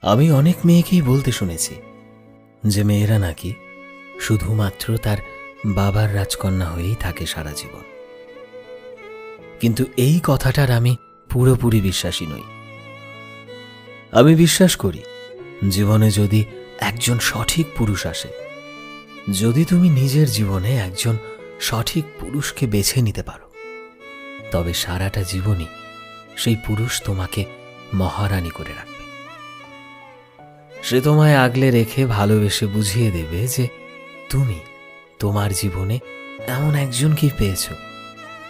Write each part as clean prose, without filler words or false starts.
আমি অনেক মেয়েকেই বলতে শুনেছি যে মেয়েরা নাকি শুধুমাত্র তার বাবার রাজকন্যা হয়েই থাকে সারা জীবন। কিন্তু এই কথাটার আমি পুরোপুরি বিশ্বাসী নই। আমি বিশ্বাস করি জীবনে যদি একজন সঠিক পুরুষ আসে, যদি তুমি নিজের জীবনে একজন সঠিক পুরুষকে বেছে নিতে পারো, তবে সারাটা জীবনই সেই পুরুষ তোমাকে মহারানী করে রাখবে। সে তোমায় আগলে রেখে ভালোবেসে বুঝিয়ে দেবে যে তুমি তোমার জীবনে এমন একজনকেই পেয়েছ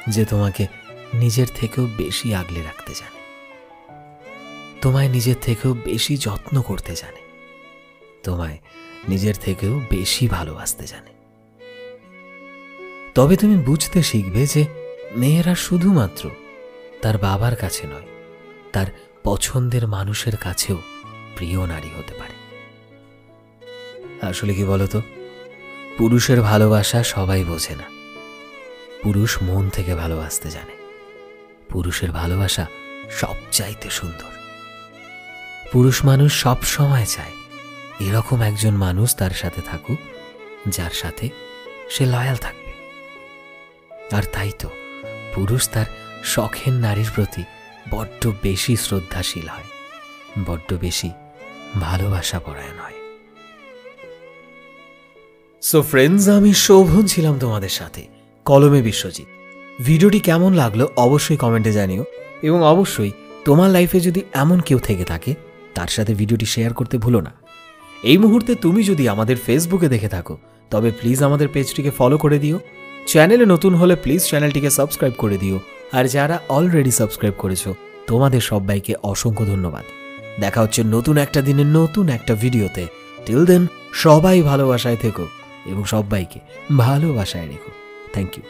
যে তোমাকে নিজের থেকেও বেশি আগলে রাখতে জানে, তোমায় নিজের থেকেও বেশি যত্ন করতে জানে, তোমায় নিজের থেকেও বেশি ভালোবাসতে জানে। তবে তুমি বুঝতে শিখবে যে মেয়েরা শুধুমাত্র তার বাবার কাছে নয়, তার পছন্দের মানুষের কাছেও প্রিয় নারী হতে পারে। আসলে কি বলতো, পুরুষের ভালোবাসা সবাই বোঝে না। পুরুষ মন থেকে ভালোবাসতে জানে। পুরুষের ভালোবাসা সবচাইতে সুন্দর। পুরুষ মানুষ সব সময় চায় এরকম একজন মানুষ তার সাথে থাকুক যার সাথে সে লয়াল থাকবে। আর তাই তো পুরুষ তার শখের নারীর প্রতি বড্ড বেশি শ্রদ্ধাশীল হয়, বড্ড বেশি ভালোবাসা পরায়ণ হয়। সো ফ্রেন্ডস, আমি শোভন ছিলাম তোমাদের সাথে, কলমে বিশ্বজিৎ। ভিডিওটি কেমন লাগলো অবশ্যই কমেন্টে জানিও, এবং অবশ্যই তোমার লাইফে যদি এমন কেউ থেকে থাকে তার সাথে ভিডিওটি শেয়ার করতে ভুলো না। এই মুহূর্তে তুমি যদি আমাদের ফেসবুকে দেখে থাকো তবে প্লিজ আমাদের পেজটিকে ফলো করে দিও। চ্যানেলে নতুন হলে প্লিজ চ্যানেলটিকে সাবস্ক্রাইব করে দিও। আর যারা অলরেডি সাবস্ক্রাইব করেছো তোমাদের সবাইকে অসংখ্য ধন্যবাদ। দেখা হচ্ছে নতুন একটা দিনের নতুন একটা ভিডিওতে। টিল দেন সবাই ভালোবাসায় থেকো এবং সবাইকে ভালোবাসায় রেখো। Thank you.